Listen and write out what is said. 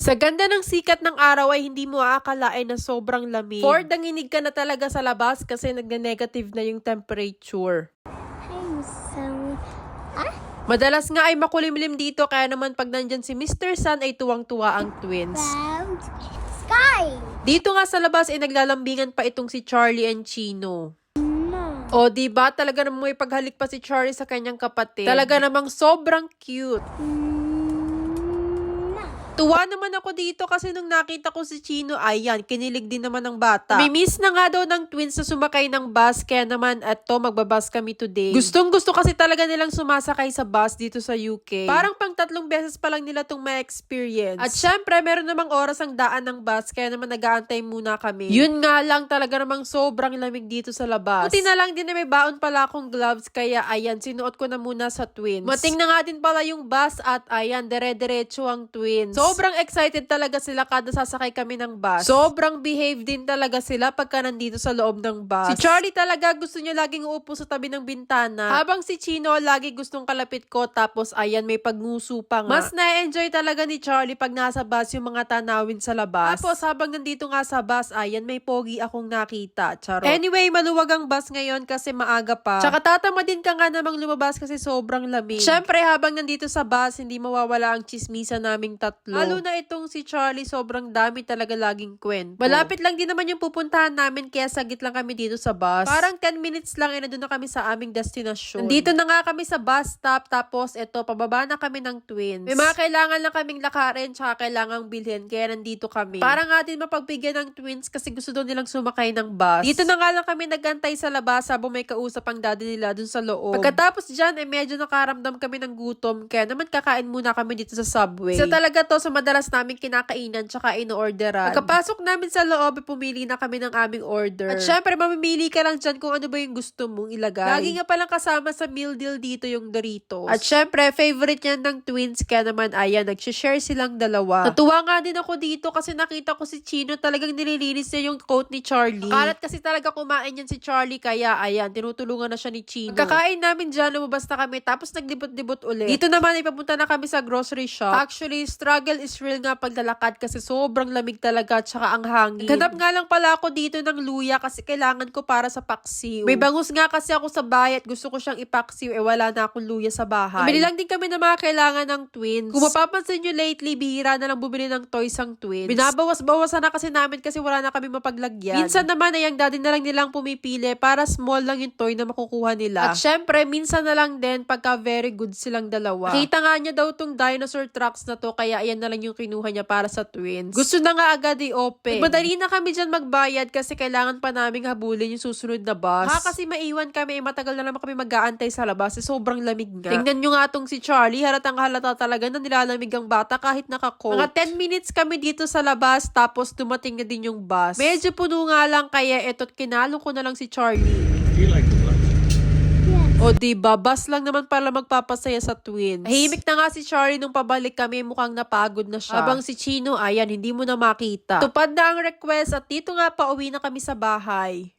Sa ganda ng sikat ng araw ay hindi mo aakalain na sobrang lamig. Ford, nanginig ka na talaga sa labas kasi nagne-negative na yung temperature. Madalas nga ay makulimlim dito kaya naman pag nandyan si Mr. Sun ay tuwang-tuwa ang twins. Sky! Dito nga sa labas ay naglalambingan pa itong si Charlie and Chino. O diba talaga namang may paghalik pa si Charlie sa kanyang kapatid. Talaga namang sobrang cute. Tuwa naman ako dito kasi nung nakita ko si Chino, ayan, kinilig din naman ng bata. Mimiss na nga daw ng twins na sumakay ng bus, kaya naman eto, magbabus kami today. Gustong gusto kasi talaga nilang sumasakay sa bus dito sa UK. Parang pang 3 beses pa lang nila itong may experience. At syempre, meron namang oras ang daan ng bus, kaya naman nag-aantay muna kami. Yun nga lang, talaga namang sobrang lamig dito sa labas. Buti na lang din na may baon pala akong gloves, kaya ayan, sinuot ko na muna sa twins. Mating na nga din pala yung bus at ayan, dire-diretso ang twins. Sobrang excited talaga sila kada sasakay kami ng bus. Sobrang behave din talaga sila pagka nandito sa loob ng bus. Si Charlie talaga gusto niya laging uupo sa tabi ng bintana. Habang si Chino lagi gustong kalapit ko tapos ayan may pagnguso pa nga. Mas na-enjoy talaga ni Charlie pag nasa bus yung mga tanawin sa labas. Tapos habang nandito nga sa bus ayan may pogi akong nakita. Charot. Anyway, maluwag ang bus ngayon kasi maaga pa. Tsaka tatama din ka nga namang lumabas kasi sobrang lamig. Syempre habang nandito sa bus hindi mawawala ang chismisa naming tatlo. Lalo na itong si Charlie, sobrang dami talaga laging kwento. Malapit lang din naman yung pupuntahan namin kaya sagit lang kami dito sa bus. Parang 10 minutes lang nandun na kami sa aming destinasyon. Nandito na nga kami sa bus stop tapos eto, pababa na kami ng twins. May mga kailangan lang kaming lakarin tsaka kailangang bilhin kaya nandito kami. Para nga din mapagbigyan ng twins kasi gusto daw nilang sumakay ng bus. Dito na nga lang kami nagantay sa labas habang may kausap ang daddy nila dun sa loob. Pagkatapos dyan, medyo nakaramdam kami ng gutom kaya naman kakain muna kami dito sa Subway. Isa talaga to sa madalas namin kinakainan tsaka in-orderan. Pagkapasok namin sa loob, pumili na kami ng aming order. At syempre, mamimili ka lang dyan kung ano ba yung gusto mong ilagay. Lagi nga palang kasama sa meal deal dito yung Doritos. At syempre, favorite yan ng twins, kaya naman, ayan, nag-share silang dalawa. Natuwa nga din ako dito kasi nakita ko si Chino, talagang nililinis niya yung coat ni Charlie. Akalat kasi talaga kumain yan si Charlie, kaya ayan, tinutulungan na siya ni Chino. Kakain namin dyan, lumabas na kami, tapos naglibot-libot ulit. Dito naman, ipapunta na kami sa grocery shop. Actually, struggle is real nga paglalakad kasi sobrang lamig talaga tsaka ang hangin. Naghanap nga lang pala ako dito ng luya kasi kailangan ko para sa paksiw. May bangus nga kasi ako sa bahay at gusto ko siyang ipaksiw wala na akong luya sa bahay. Bili lang din kami ng mga kailangan ng twins. Kung mapapansin nyo lately, bihira na lang bumili ng toys ang twins. Binabawas-bawasan na kasi namin kasi wala na kami mapaglagyan. Minsan naman ay ang daddy na lang nilang pumipili para small lang yung toy na makukuha nila. At syempre, minsan na lang din pagka very good silang dalawa. Nakita nga niya daw tong dinosaur trucks na to kaya ayan na lang yung kinuha niya para sa twins. Gusto na nga agad i-open. Madali na kami dyan magbayad kasi kailangan pa naming habulin yung susunod na bus. Kasi maiwan kami, matagal na naman kami mag-aantay sa labas. Sobrang lamig nga. Tingnan nyo nga tong si Charlie, halatang halata talaga na nilalamig ang bata kahit naka-coat. Mga 10 minutes kami dito sa labas tapos dumating na din yung bus. Medyo puno nga lang kaya eto't kinalo ko na lang si Charlie. Do you like the black? O diba, bus lang naman pala magpapasaya sa twins. Tahimik na nga si Charlie nung pabalik kami, mukhang napagod na siya. Habang si Chino, ayan, hindi mo na makita. Tupad na ang request at dito nga pauwi na kami sa bahay.